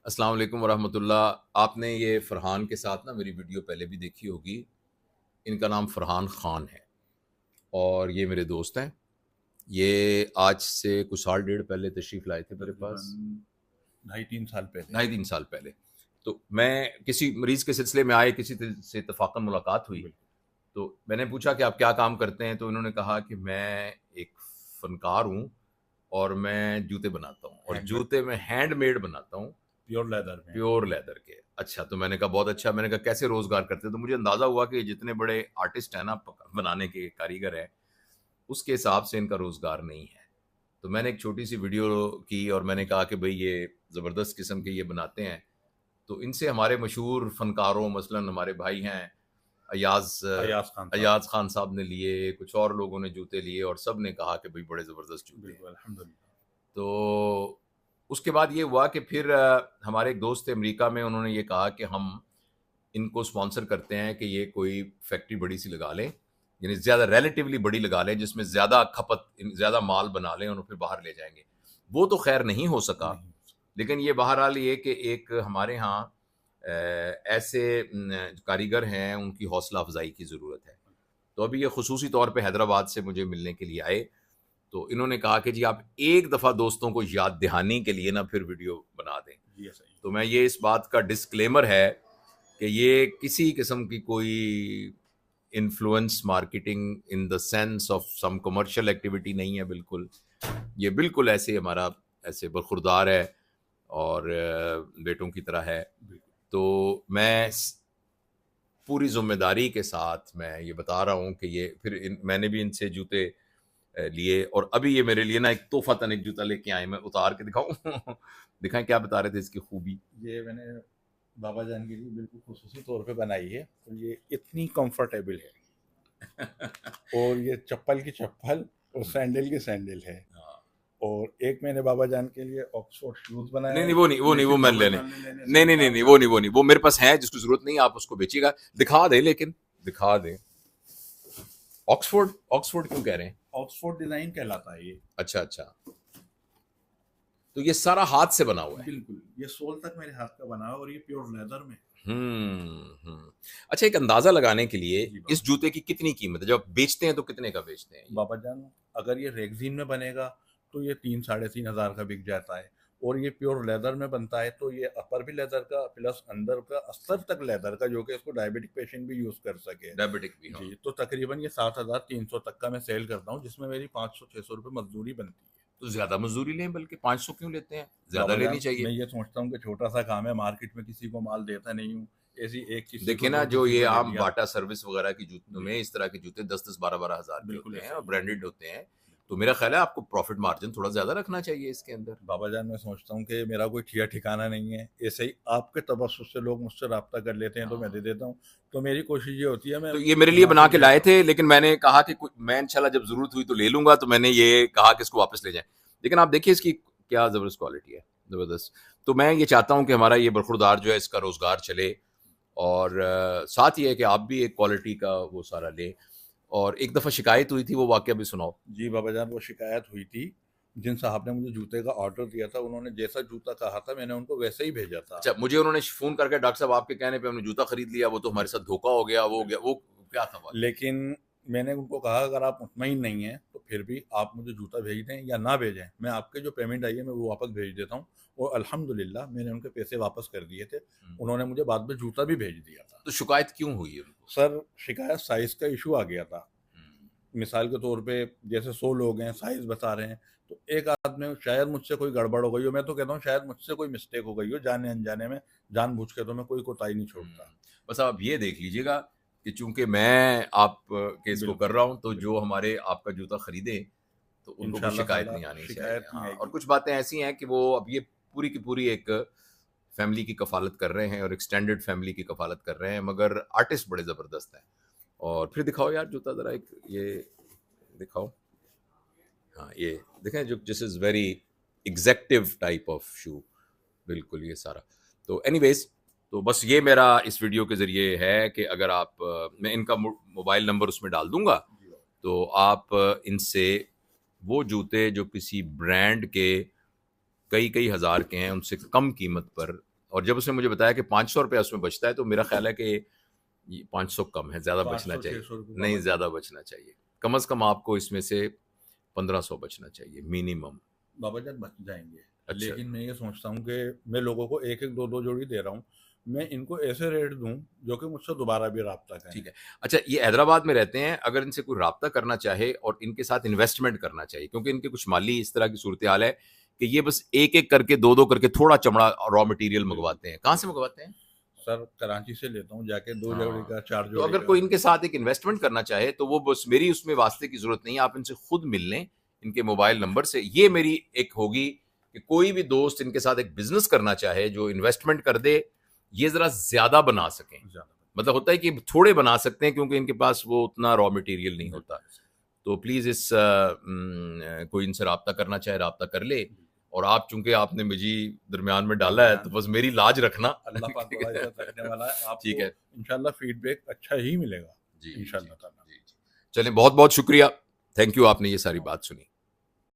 अस्सलाम वालेकुम वरहमतुल्लाह। आपने ये फ़रहान के साथ ना मेरी वीडियो पहले भी देखी होगी। इनका नाम फ़रहान ख़ान है और ये मेरे दोस्त हैं। ये आज से कुछ साल डेढ़ पहले तशरीफ़ लाए थे मेरे पास, ढाई तीन साल पहले। ढाई 3 साल पहले। तो मैं किसी मरीज़ के सिलसिले में आए, किसी से इत्तफ़ाक़न मुलाकात हुई, बिल्कुल। तो मैंने पूछा कि आप क्या काम करते हैं? तो इन्होंने कहा कि मैं एक फ़नकार हूँ और मैं जूते बनाता हूँ और हैंडमेड, जूते मैं हैंडमेड बनाता हूँ। प्योर लेदर में। प्योर लेदर के। अच्छा, तो मैंने कहा बहुत अच्छा। मैंने कहा कैसे रोज़गार करते हैं? तो मुझे अंदाज़ा हुआ कि जितने बड़े आर्टिस्ट हैं ना, बनाने के कारीगर हैं, उसके हिसाब से इनका रोज़गार नहीं है। तो मैंने एक छोटी-सी वीडियो की और मैंने कहा कि भई ये ज़बरदस्त किस्म के ये बनाते हैं। तो इनसे हमारे मशहूर फ़नकारों, मसलन हमारे भाई हैं अयाज खान साहब। अयाज़ खान साहब ने लिए, कुछ और लोगों ने जूते लिए और सब ने कहा कि भई बड़े ज़बरदस्त जूते हैं। बिल्कुल, अल्हम्दुलिल्लाह। तो उसके बाद ये हुआ कि फिर हमारे एक दोस्त थे अमेरिका में, उन्होंने ये कहा कि हम इनको स्पॉन्सर करते हैं कि ये कोई फैक्ट्री बड़ी-सी लगा लें, यानी ज़्यादा रिलेटिवली बड़ी लगा लें, जिसमें ज़्यादा माल बना लें और फिर बाहर ले जाएँगे। वो तो ख़ैर नहीं हो सका, नहीं, लेकिन ये बहरहाल ये कि एक हमारे यहाँ ऐसे कारीगर हैं, उनकी हौसला अफ़ज़ाई की ज़रूरत है। तो अभी ये ख़ुसूसी तौर पे हैदराबाद से मुझे मिलने के लिए आए, तो इन्होंने कहा कि जी आप एक दफ़ा दोस्तों को याद दहानी के लिए ना फिर वीडियो बना दें। जी ऐसा ही। तो मैं ये इस बात का डिस्क्लेमर है कि ये किसी किस्म की कोई influence marketing in the sense of some commercial activity नहीं है बिल्कुल। ये बिल्कुल ऐसे हमारा ऐसे बरखुरदार है और बेटों की तरह है। बिल्कुल। तो मैं पूरी ज़िम्मेदारी के साथ मैं ये बता रहा हूँ कि ये फिर मैंने भी इनसे जूते लिए और अभी ये मेरे लिए ना एक तोहफ़तन एक जूता लेके आए, मैं उतार के दिखाऊँ? दिखाएँ क्या बता रहे थे इसकी खूबी? ये मैंने बाबा जान के लिए बिल्कुल खुसूसी तौर पे बनाई है और ये इतनी कंफर्टेबल है और ये चप्पल की चप्पल और सैंडल की सैंडल है। हाँ। और एक मैंने बाबा जान के लिए ऑक्सफोर्ड शूज़ बनाया नहीं, है, नहीं, वो लेकिन मैं बाबा लेने जान ने लेने से नहीं, नहीं, नहीं, इनकार नहीं, कर वो नहीं, दिया। वो नहीं, वो मेरे पास है, जिसको ज़रूरत नहीं है आप उसको बेचिएगा। दिखा दें लेकिन, दिखा दें। ऑक्सफोर्ड ऑक्सफोर्ड क्यों कह रहे हैं? ऑक्सफोर्ड डिज़ाइन कहलाता है ये। अच्छा, अच्छा। तो ये सारा हाथ से बना हुआ है? बिल्कुल, ये सोल तक मेरे हाथ का बना है और ये प्योर लेदर में। अच्छा, एक अंदाज़ा लगाने के लिए जी इस बाबा। जूते की कितनी कीमत है? जब आप बेचते हैं तो कितने का बेचते हैं ये? बाबा जान, अगर ये रेगज़ीन में बनेगा तो ये 3 साढ़े 3 हज़ार का बिक जाता है और ये प्योर लेदर में बनता है तो ये अपर भी लेदर का प्लस अंदर का अस्तर तक लेदर का, जो कि इसको डायबिटिक पेशेंट भी यूज़ कर सके। डायबिटिक भी, हाँ। जी, तो तकरीबन ये 7,300 तक का मैं सेल करता हूँ, जिसमें मेरी 500-600 रुपए मज़दूरी बनती है। तो ज़्यादा मज़दूरी लें, बल्कि 500 क्यों लेते हैं? ज़्यादा बाबा लेनी जान, मैं चाहिए। ये सोचता हूँ कि छोटा-सा काम है, मार्केट में किसी को माल देता नहीं हूँ। ऐसी एक किसी को देखिए ना, 2 जो किसी ये को दे आम दिया। बाटा सर्विस वगैरह की जूतों में बिल्कुल, इस तरह के जूते 10-10, 12-12 हज़ार के बिल्कुल होते हैं ऐसा और ही है। ब्रांडेड होते हैं। तो मेरा ख़्याल है आपको प्रॉफ़िट मार्जिन थोड़ा ज़्यादा रखना चाहिए इसके अंदर। बाबा जान, मैं सोचता हूँ कि मेरा कोई ठिया ठिकाना नहीं है, ऐसे ही आपके तबस्सुस से लोग मुझसे राब्ता कर लेते हैं तो मैं हाँ। दे देता हूँ। तो मेरी कोशिश ये होती है, मैं तो ये मेरे लिए बना मुनासिब के रेट लाए थे, रखूँ। लेकिन मैंने कहा कि मैं इंशाल्लाह जब ज़रूरत हुई तो ले लूँगा, तो मैंने ये कहा कि इसको वापस ले जाएँ। लेकिन आप देखिए इसकी क्या ज़बरदस्त क्वालिटी है, ज़बरदस्त। तो मैं ये चाहता हूँ कि हमारा ये बरखुरदार जो है इसका रोज़गार चले और साथ ये है कि आप भी एक क्वालिटी का वो सारा लें। और एक दफ़ा शिकायत हुई थी, वो वाक़या भी सुनाओ। जी बाबा जान, वो शिकायत हुई थी। जिन साहब ने मुझे जूते का ऑर्डर दिया था, उन्होंने जैसा जूता कहा था मैंने उनको वैसे ही भेजा था। अच्छा, मुझे उन्होंने फ़ोन करके डॉक्टर साहब आपके कहने पे हमने जूता खरीद लिया, वो तो हमारे साथ धोखा हो गया, वो हो गया, वो क्या था वाक़या? लेकिन मैंने उनको कहा, अगर आप मुतमईन नहीं हैं तो फिर भी आप मुझे जूता भेज दें या ना भेजें, मैं आपके जो पेमेंट आई है मैं वो वापस भेज देता हूँ। और अल्हम्दुलिल्लाह मैंने उनके पैसे वापस कर दिए थे। हुँ। उन्होंने मुझे बाद में जूता भी भेज दिया था। तो शिकायत क्यों हुई उनको? सर, शिकायत साइज़ का इशू आ गया था। हुँ। मिसाल के तौर पे जैसे 100 लोग हैं, साइज़ बता रहे हैं, तो एक आध में शायद मुझसे कोई गड़बड़ हो गई हो। मैं तो कहता हूँ शायद मुझसे कोई मिस्टेक हो गई हो, जाने-अनजाने में। जानबूझ के तो मैं कोई कोताही नहीं छोड़ता। बस आप ये देख लीजिएगा कि चूँकि मैं आप के इसको कर बिल्कुल, रहा हूँ, तो जो बिल्कुल। हमारे आपका जूता खरीदें, तो उनको कोई इंशाअल्लाह शिकायत ताला नहीं आनी चाहिए। शिकायत नहीं हाँ, और आएगी। कुछ बातें ऐसी हैं कि वो अब ये पूरी की पूरी एक फैमिली की कफ़ालत कर रहे हैं और एक्सटेंडेड फैमिली की कफ़ालत कर रहे हैं, मगर आर्टिस्ट बड़े ज़बरदस्त हैं। और फिर दिखाओ यार जूता ज़रा एक ये दिखाओ। हाँ, ये देखें जो this is very executive type of shoe, बिल्कुल ये सारा। तो एनीवेज़, तो बस ये मेरा इस वीडियो के ज़रिए है कि अगर आप मैं इनका मोबाइल नंबर उसमें डाल दूँगा, जी बाबा। तो आप इनसे वो जूते जो किसी ब्रांड के कई-कई हज़ार के हैं, उनसे कम कीमत पर और जब उसने मुझे बताया कि 500 रुपया उसमें बचता है, तो मेरा ख्याल है कि ये 500 कम है, ज़्यादा बचना 500 चाहिए। 600 रुपये नहीं, बाबा ज़्यादा बचना चाहिए। कम से कम आपको इसमें से 1500 बचना चाहिए मिनिमम। बाबा जान बच जाएंगे। अच्छा। लेकिन मैं ये सोचता हूँ कि मैं लोगों को एक एक दो दो जोड़ी दे रहा हूँ, मैं इनको ऐसे रेट दूं जो कि मुझसे दोबारा भी रब्ता करें। ठीक है। अच्छा, ये हैदराबाद में रहते हैं, अगर इनसे कोई राब्ता करना चाहे और इनके साथ इन्वेस्टमेंट करना चाहिए, क्योंकि इनके कुछ माली इस तरह की सूरत हाल है कि ये बस एक-एक करके, 2-2 करके थोड़ा चमड़ा रॉ मटेरियल मंगवाते हैं। कहाँ से मंगवाते हैं? सर कराची से लेता हूँ जाके 2 जोड़ी हाँ, का 4 तो जोड़ी अगर का। कोई इनके साथ एक इन्वेस्टमेंट करना चाहे, तो वो बस मेरी उसमें वास्ते की ज़रूरत नहीं है, आप इनसे खुद मिल लें, इनके मोबाइल नंबर से। ये मेरी एक होगी कि कोई भी दोस्त इनके साथ एक बिज़नेस करना चाहे, जो इन्वेस्टमेंट कर दे, ये ज़रा ज़्यादा बना सकें। ज़्यादा मतलब होता है कि थोड़े बना सकते हैं क्योंकि इनके पास वो उतना रॉ मटेरियल नहीं होता। तो प्लीज़ कोई इनसे राब्ता करना चाहे, राब्ता कर ले। और आप चूँकि आपने मुझे दरमियान में डाला है, तो बस मेरी लाज रखना। अल्लाह पाक बड़ा इज़्ज़त रखने वाला है। ठीक आपको है। इंशाल्लाह फीडबैक अच्छा ही मिलेगा। जी, इंशाल्लाह जी, ताला। जी, जी। चलें, बहुत-बहुत शुक्रिया। थैंक यू, आपने ये सारी बात सुनी।